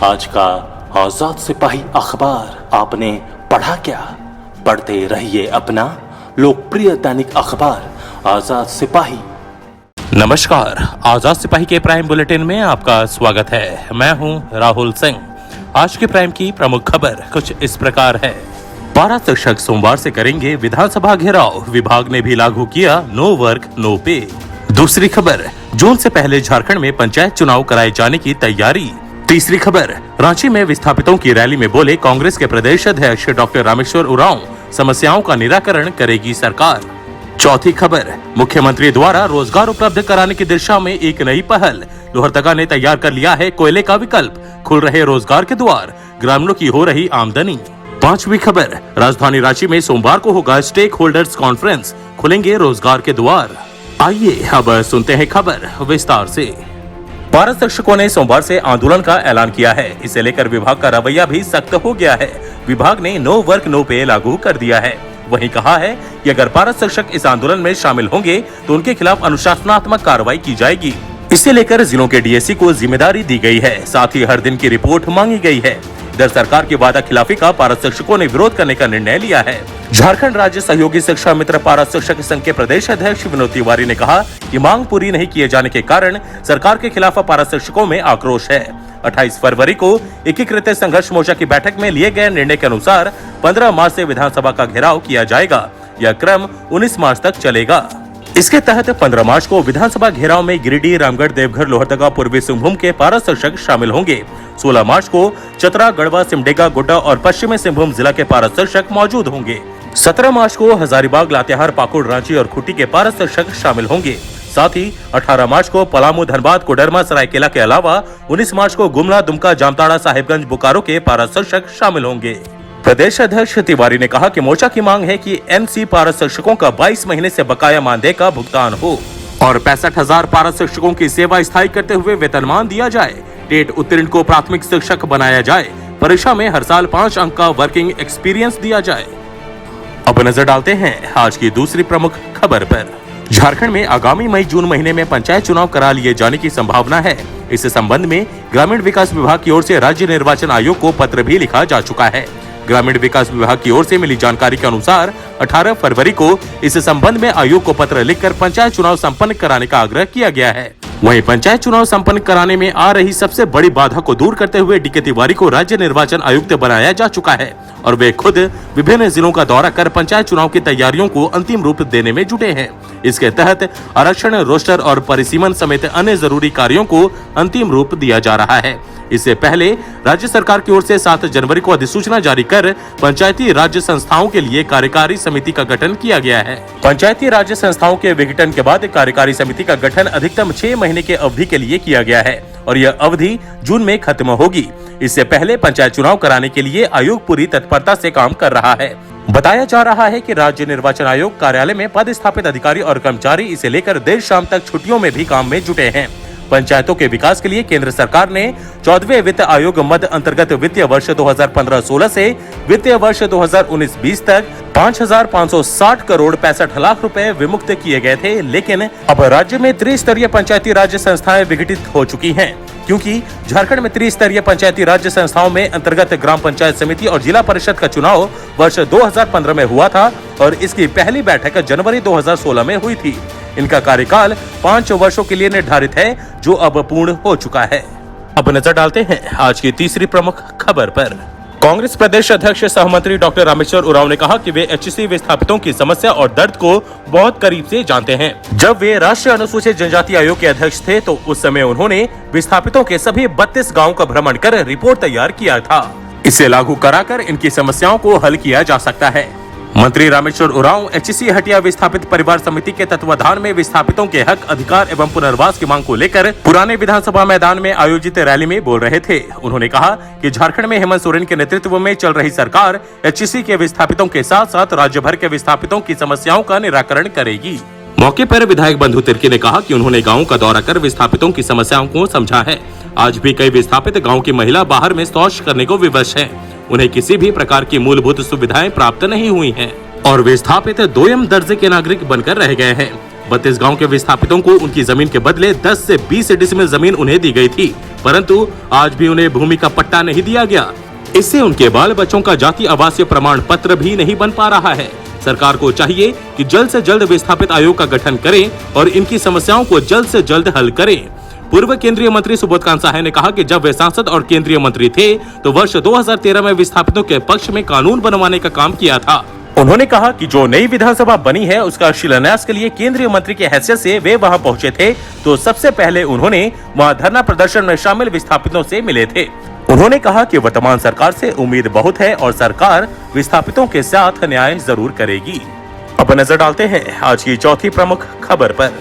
आज का आजाद सिपाही अखबार आपने पढ़ा क्या? पढ़ते रहिए अपना लोकप्रिय दैनिक अखबार आजाद सिपाही। नमस्कार, आजाद सिपाही के प्राइम बुलेटिन में आपका स्वागत है। मैं हूं राहुल सिंह। आज के प्राइम की प्रमुख खबर कुछ इस प्रकार है। पारा शिक्षक सोमवार से करेंगे विधानसभा घेराव, विभाग ने भी लागू किया नो वर्क नो पे। दूसरी खबर, जून से पहले झारखंड में पंचायत चुनाव कराए जाने की तैयारी। तीसरी खबर, रांची में विस्थापितों की रैली में बोले कांग्रेस के प्रदेश अध्यक्ष डॉक्टर रामेश्वर उरांव, समस्याओं का निराकरण करेगी सरकार। चौथी खबर, मुख्यमंत्री द्वारा रोजगार उपलब्ध कराने की दिशा में एक नई पहल, लोहरदगा ने तैयार कर लिया है कोयले का विकल्प, खुल रहे रोजगार के द्वार, ग्रामीणों की हो रही आमदनी। पांचवी खबर, राजधानी रांची में सोमवार को होगा स्टेक होल्डर्स कॉन्फ्रेंस, खुलेंगे रोजगार के द्वार। आइए अब सुनते हैं खबर विस्तार से। पारा शिक्षकों ने सोमवार से आंदोलन का ऐलान किया है। इसे लेकर विभाग का रवैया भी सख्त हो गया है। विभाग ने नो वर्क नो पे लागू कर दिया है। वहीं कहा है कि अगर पारा शिक्षक इस आंदोलन में शामिल होंगे तो उनके खिलाफ अनुशासनात्मक कार्रवाई की जाएगी। इसे लेकर जिलों के डीएससी को जिम्मेदारी दी गई है। साथ ही हर दिन की रिपोर्ट मांगी गई है। इधर सरकार की वादा खिलाफी का पारा शिक्षकों ने विरोध करने का निर्णय लिया है। झारखंड राज्य सहयोगी शिक्षा मित्र पारा शिक्षक संघ के प्रदेश अध्यक्ष विनोद तिवारी ने कहा कि मांग पूरी नहीं किए जाने के कारण सरकार के खिलाफ पारा शिक्षकों में आक्रोश है। 28 फरवरी को एकीकृत संघर्ष मोर्चा की बैठक में लिए गए निर्णय के अनुसार 15 मार्च से विधानसभा का घेराव किया जाएगा। यह क्रम 19 मार्च तक चलेगा। इसके तहत 15 मार्च को विधानसभा घेराव में गिरिडीह, रामगढ़, देवघर, लोहरदगा, पूर्वी सिंहभूम के पारा शिक्षक शामिल होंगे। 16 मार्च को चतरा, गढ़वा, सिमडेगा, गोड्डा और पश्चिमी सिंहभूम जिला के पारा शिक्षक मौजूद होंगे। 17 मार्च को हजारीबाग, लातेहार, पाकुड़, रांची और खूंटी के पारा शिक्षक शामिल होंगे। साथ ही 18 मार्च को पलामू, धनबाद, कोडरमा, सरायकेला के अलावा 19 मार्च को गुमला, दुमका, जामताड़ा, साहिबगंज, बोकारो के पारा शिक्षक शामिल होंगे। प्रदेश अध्यक्ष तिवारी ने कहा कि मोर्चा की मांग है कि एनसी पारा शिक्षकों का 22 महीने से बकाया मानदेय का भुगतान हो और 65,000 पारा शिक्षकों की सेवा स्थायी करते हुए वेतनमान दिया जाए। टेट उत्तीर्ण को प्राथमिक शिक्षक बनाया जाए। परीक्षा में हर साल 5 अंक का वर्किंग एक्सपीरियंस दिया जाए। अब नजर डालते हैं आज की दूसरी प्रमुख खबर पर। झारखंड में आगामी मई-जून महीने में पंचायत चुनाव करा लिए जाने की संभावना है। इस संबंध में ग्रामीण विकास विभाग की ओर से राज्य निर्वाचन आयोग को पत्र भी लिखा जा चुका है। ग्रामीण विकास विभाग की ओर से मिली जानकारी के अनुसार 18 फरवरी को इस संबंध में आयोग को पत्र लिखकर पंचायत चुनाव संपन्न कराने का आग्रह किया गया है। वहीं पंचायत चुनाव संपन्न कराने में आ रही सबसे बड़ी बाधा को दूर करते हुए डीके तिवारी को राज्य निर्वाचन आयुक्त बनाया जा चुका है और वे खुद विभिन्न जिलों का दौरा कर पंचायत चुनाव की तैयारियों को अंतिम रूप देने में जुटे हैं। इसके तहत आरक्षण, रोस्टर और परिसीमन समेत अन्य जरूरी कार्यों को अंतिम रूप दिया जा रहा है। इससे पहले राज्य सरकार की ओर से 7 जनवरी को अधिसूचना जारी कर पंचायती राज्य संस्थाओं के लिए कार्यकारी समिति का गठन किया गया है। पंचायती राज्य संस्थाओं के विघटन के बाद कार्यकारी समिति का गठन अधिकतम 6 महीने के अवधि के लिए किया गया है और यह अवधि जून में खत्म होगी। इससे पहले पंचायत चुनाव कराने के लिए आयोग पूरी तत्परता से काम कर रहा है। बताया जा रहा है कि राज्य निर्वाचन आयोग कार्यालय में पदस्थापित अधिकारी और कर्मचारी इसे लेकर देर शाम तक छुट्टियों में भी काम में जुटे हैं। पंचायतों के विकास के लिए केंद्र सरकार ने 14वें वित्त आयोग मद अंतर्गत वित्तीय वर्ष 2015-16 से वित्तीय वर्ष 2019-20 तक 5,560 करोड़ 65 लाख रुपए विमुक्त किए गए थे। लेकिन अब राज्य में त्रिस्तरीय पंचायती राज्य संस्थाएं विघटित हो चुकी हैं, क्योंकि झारखंड में त्रिस्तरीय पंचायती राज्य संस्थाओं में अंतर्गत ग्राम पंचायत समिति और जिला परिषद का चुनाव वर्ष 2015 में हुआ था और इसकी पहली बैठक जनवरी 2016 में हुई थी। इनका कार्यकाल 5 वर्षों के लिए निर्धारित है, जो अब पूर्ण हो चुका है। अब नजर डालते हैं आज की तीसरी प्रमुख खबर पर। कांग्रेस प्रदेश अध्यक्ष सह मंत्री डॉक्टर रामेश्वर उरांव ने कहा कि वे एचसी विस्थापितों की समस्या और दर्द को बहुत करीब से जानते हैं। जब वे राष्ट्रीय अनुसूचित जनजाति आयोग के अध्यक्ष थे तो उस समय उन्होंने विस्थापितों के सभी 32 गाँव का भ्रमण कर रिपोर्ट तैयार किया था। इसे लागू कराकर इनकी समस्याओं को हल किया जा सकता है। मंत्री रामेश्वर उरांव एचसी हटिया विस्थापित परिवार समिति के तत्वाधान में विस्थापितों के हक, अधिकार एवं पुनर्वास की मांग को लेकर पुराने विधानसभा मैदान में आयोजित रैली में बोल रहे थे। उन्होंने कहा कि झारखंड में हेमंत सोरेन के नेतृत्व में चल रही सरकार एचसी के विस्थापितों के साथ साथ राज्य भर के विस्थापितों की समस्याओं का निराकरण करेगी। मौके पर विधायक बंधु तिर्की ने कहा कि उन्होंने गाँव का दौरा कर विस्थापितों की समस्याओं को समझा है। आज भी कई विस्थापित गाँव की महिला बाहर में शौच करने को विवश है। उन्हें किसी भी प्रकार की मूलभूत सुविधाएं प्राप्त नहीं हुई हैं और विस्थापित 2ym दर्जे के नागरिक बनकर रह गए हैं। 32 गांव के विस्थापितों को उनकी जमीन के बदले 10 से 20 डिसमिल जमीन उन्हें दी गई थी। परंतु आज भी उन्हें भूमि का पट्टा नहीं दिया गया। इससे उनके बाल बच्चों का जाति आवासीय प्रमाण पत्र भी नहीं बन पा रहा है। सरकार को चाहिए कि जल्द से जल्द विस्थापित आयोग का गठन करें और इनकी समस्याओं को जल्द से जल्द हल करें। पूर्व केंद्रीय मंत्री सुबोध सहाय ने कहा कि जब वे सांसद और केंद्रीय मंत्री थे तो वर्ष 2013 में विस्थापितों के पक्ष में कानून बनवाने का काम किया था। उन्होंने कहा कि जो नई विधानसभा बनी है उसका शिलान्यास के लिए केंद्रीय मंत्री के हैसियत से वे वहां पहुंचे थे तो सबसे पहले उन्होंने वहां धरना प्रदर्शन में शामिल विस्थापितों से मिले थे। उन्होंने कहा कि वर्तमान सरकार से उम्मीद बहुत है और सरकार विस्थापितों के साथ न्याय जरूर करेगी। अब नजर डालते हैं आज की चौथी प्रमुख खबर पर।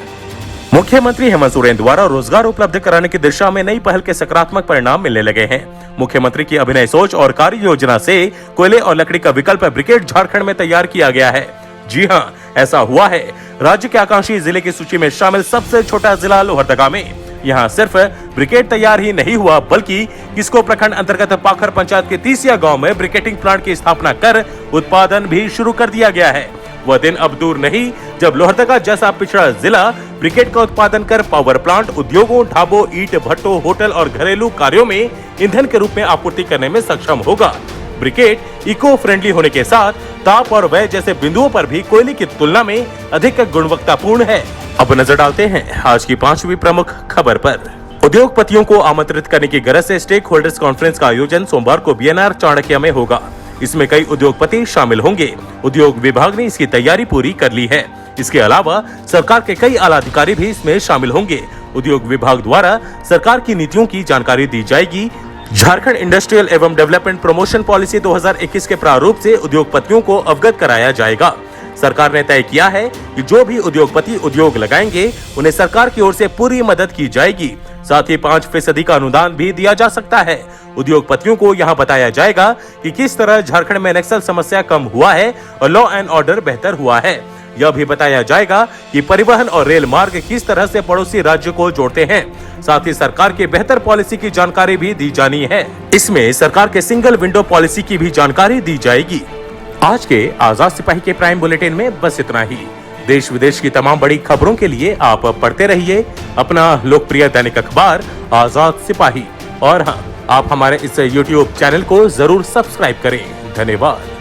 मुख्यमंत्री हेमंत सोरेन द्वारा रोजगार उपलब्ध कराने की दिशा में नई पहल के सकारात्मक परिणाम मिलने लगे हैं। मुख्यमंत्री की अभिनय सोच और कार्य योजना से कोयले और लकड़ी का विकल्प ब्रिकेट झारखंड में तैयार किया गया है। जी हां, ऐसा हुआ है। राज्य के आकांक्षी जिले की सूची में शामिल सबसे छोटा जिला लोहरदगा में यहाँ सिर्फ ब्रिकेट तैयार ही नहीं हुआ बल्कि किसको प्रखंड अंतर्गत पाखर पंचायत के तीसिया गांव में ब्रिकेटिंग प्लांट की स्थापना कर उत्पादन भी शुरू कर दिया गया है। वह दिन अब दूर नहीं जब लोहरदगा जैसा पिछड़ा जिला ब्रिकेट का उत्पादन कर पावर प्लांट, उद्योगों, ढाबों, ईंट भट्टों, होटल और घरेलू कार्यों में ईंधन के रूप में आपूर्ति करने में सक्षम होगा। ब्रिकेट इको फ्रेंडली होने के साथ ताप और व्यय जैसे बिंदुओं पर भी कोयले की तुलना में अधिक गुणवत्तापूर्ण है। अब नजर डालते हैं आज की पांचवी प्रमुख खबर पर। उद्योगपतियों को आमंत्रित करने की गरज से स्टेक होल्डर्स कॉन्फ्रेंस का आयोजन सोमवार को बीएनआर चाणक्य में होगा। इसमें कई उद्योगपति शामिल होंगे। उद्योग विभाग ने इसकी तैयारी पूरी कर ली है। इसके अलावा सरकार के कई आला अधिकारी भी इसमें शामिल होंगे। उद्योग विभाग द्वारा सरकार की नीतियों की जानकारी दी जाएगी। झारखंड इंडस्ट्रियल एवं डेवलपमेंट प्रमोशन पॉलिसी 2021 के प्रारूप से उद्योगपतियों को अवगत कराया जाएगा। सरकार ने तय किया है कि जो भी उद्योगपति उद्योग लगाएंगे उन्हें सरकार की ओर से पूरी मदद की जाएगी। साथ ही 5% का अनुदान भी दिया जा सकता है। उद्योगपतियों को यहाँ बताया जाएगा कि किस तरह झारखंड में नक्सल समस्या कम हुआ है और लॉ एंड ऑर्डर बेहतर हुआ है। यह भी बताया जाएगा कि परिवहन और रेल मार्ग किस तरह से पड़ोसी राज्य को जोड़ते हैं। साथ ही सरकार की बेहतर पॉलिसी की जानकारी भी दी जानी है। इसमें सरकार के सिंगल विंडो पॉलिसी की भी जानकारी दी जाएगी। आज के आजाद सिपाही के प्राइम बुलेटिन में बस इतना ही। देश विदेश की तमाम बड़ी खबरों के लिए आप पढ़ते रहिए अपना लोकप्रिय दैनिक अखबार आजाद सिपाही। और हाँ, आप हमारे इस YouTube चैनल को जरूर सब्सक्राइब करें। धन्यवाद।